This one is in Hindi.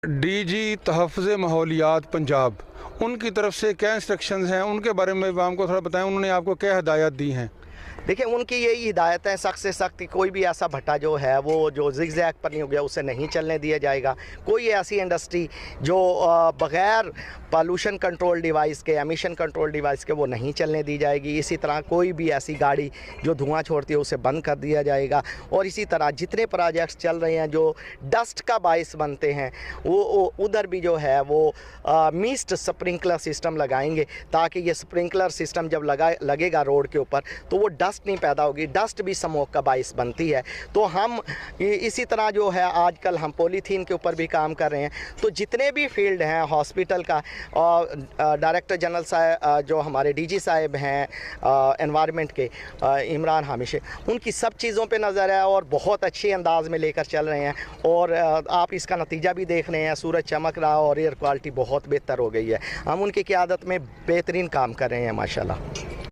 डीजी तहफ़्फ़ुज़ माहौलियात पंजाब, उनकी तरफ से क्या इंस्ट्रक्शंस हैं, उनके बारे में आवाम को थोड़ा बताएं। उन्होंने आपको क्या हिदायत दी हैं? देखिए, उनकी यही हिदायत है सख्त से सख्त कि कोई भी ऐसा भट्टा जो है वो जो ज़िगज़ैग पर नहीं हो गया उसे नहीं चलने दिया जाएगा। कोई ऐसी इंडस्ट्री जो बग़ैर पॉल्यूशन कंट्रोल डिवाइस के, एमिशन कंट्रोल डिवाइस के वो नहीं चलने दी जाएगी। इसी तरह कोई भी ऐसी गाड़ी जो धुआं छोड़ती है उसे बंद कर दिया जाएगा। और इसी तरह जितने प्रोजेक्ट्स चल रहे हैं जो डस्ट का बाइस बनते हैं वो उधर भी जो है वो मिस्ट स्प्रिंकलर सिस्टम लगाएंगे, ताकि ये स्प्रिंकलर सिस्टम जब लगेगा रोड के ऊपर तो वो डस्ट नहीं पैदा होगी। डस्ट भी स्मोक का बाइस बनती है। तो हम इसी तरह जो है आजकल हम पॉलीथीन के ऊपर भी काम कर रहे हैं। तो जितने भी फील्ड हैं हॉस्पिटल का, और डायरेक्टर जनरल साहब जो हमारे डीजी साहब हैं एनवायरनमेंट के, इमरान हामिश, उनकी सब चीज़ों पे नज़र है और बहुत अच्छे अंदाज में लेकर चल रहे हैं। और आप इसका नतीजा भी देख रहे हैं, सूरज चमक रहा और एयर क्वालिटी बहुत बेहतर हो गई है। हम उनकी क़यादत में बेहतरीन काम कर रहे हैं माशाल्लाह।